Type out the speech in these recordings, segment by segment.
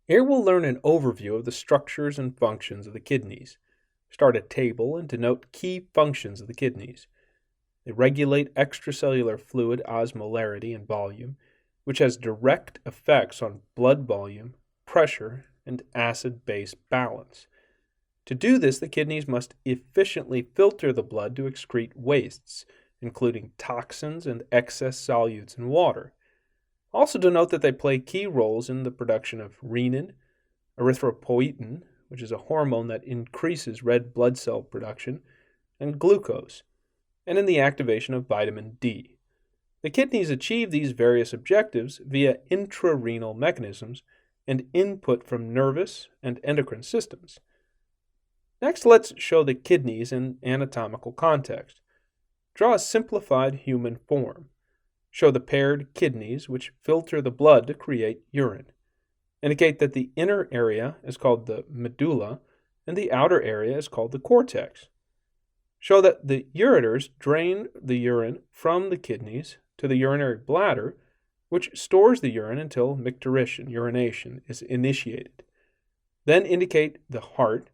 Here we'll learn an overview of the structures and functions of the kidneys, start a table, and denote key functions of the kidneys. They regulate extracellular fluid osmolarity and volume, which has direct effects on blood volume, pressure, and acid-base balance. To do this, the kidneys must efficiently filter the blood to excrete wastes, including toxins and excess solutes in water. Also to note that they play key roles in the production of renin, erythropoietin, which is a hormone that increases red blood cell production, and glucose, and in the activation of vitamin D. The kidneys achieve these various objectives via intrarenal mechanisms and input from nervous and endocrine systems. Next, let's show the kidneys in anatomical context. Draw a simplified human form. Show the paired kidneys which filter the blood to create urine. Indicate that the inner area is called the medulla and the outer area is called the cortex. Show that the ureters drain the urine from the kidneys to the urinary bladder, which stores the urine until micturition, urination, is initiated. Then indicate the heart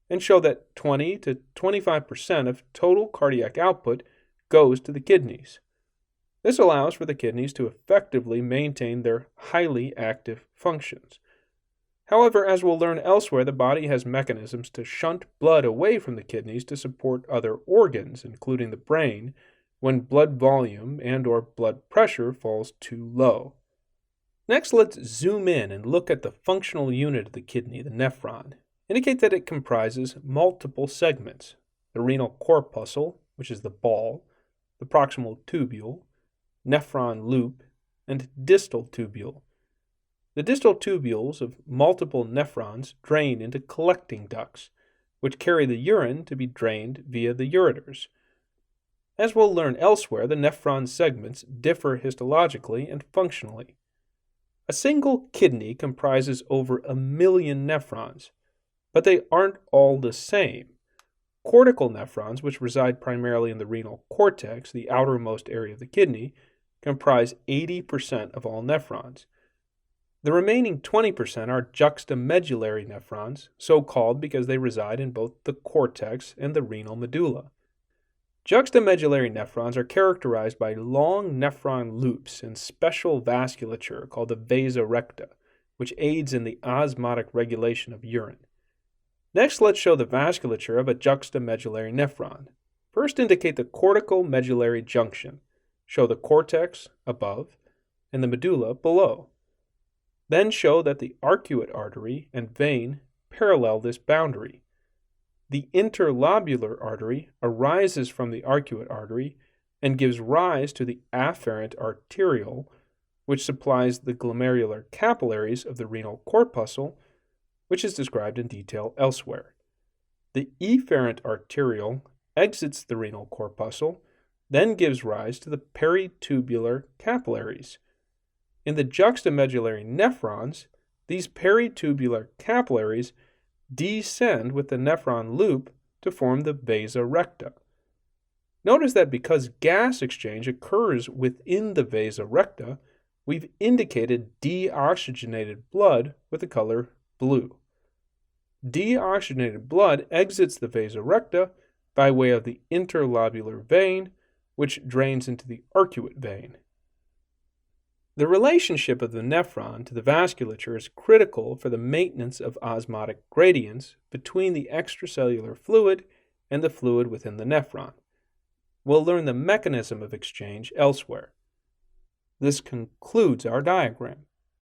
and show that 20 to 25% of total cardiac output goes to the kidneys. This allows for the kidneys to effectively maintain their highly active functions. However, as we'll learn elsewhere, the body has mechanisms to shunt blood away from the kidneys to support other organs, including the brain, when blood volume and/or blood pressure falls too low. Next, let's zoom in and look at the functional unit of the kidney, the nephron. Indicate that it comprises multiple segments: the renal corpuscle, which is the ball, the proximal tubule, nephron loop, and distal tubule. The distal tubules of multiple nephrons drain into collecting ducts, which carry the urine to be drained via the ureters. As we'll learn elsewhere, the nephron segments differ histologically and functionally. A single kidney comprises over 1 million nephrons, but they aren't all the same. Cortical nephrons, which reside primarily in the renal cortex, the outermost area of the kidney, comprise 80% of all nephrons. The remaining 20% are juxtamedullary nephrons, so called because they reside in both the cortex and the renal medulla. Juxtamedullary nephrons are characterized by long nephron loops and special vasculature called the vasa recta, which aids in the osmotic regulation of urine. Next, let's show the vasculature of a juxtamedullary nephron. First, indicate the cortico-medullary junction. Show the cortex above and the medulla below. Then show that the arcuate artery and vein parallel this boundary. The interlobular artery arises from the arcuate artery and gives rise to the afferent arteriole, which supplies the glomerular capillaries of the renal corpuscle, which is described in detail elsewhere. The efferent arteriole exits the renal corpuscle, then gives rise to the peritubular capillaries. In the juxtamedullary nephrons, these peritubular capillaries descend with the nephron loop to form the vasa recta. Notice that because gas exchange occurs within the vasa recta, we've indicated deoxygenated blood with the color blue. Deoxygenated blood exits the vasa recta by way of the interlobular vein, which drains into the arcuate vein. The relationship of the nephron to the vasculature is critical for the maintenance of osmotic gradients between the extracellular fluid and the fluid within the nephron. We'll learn the mechanism of exchange elsewhere. This concludes our diagram.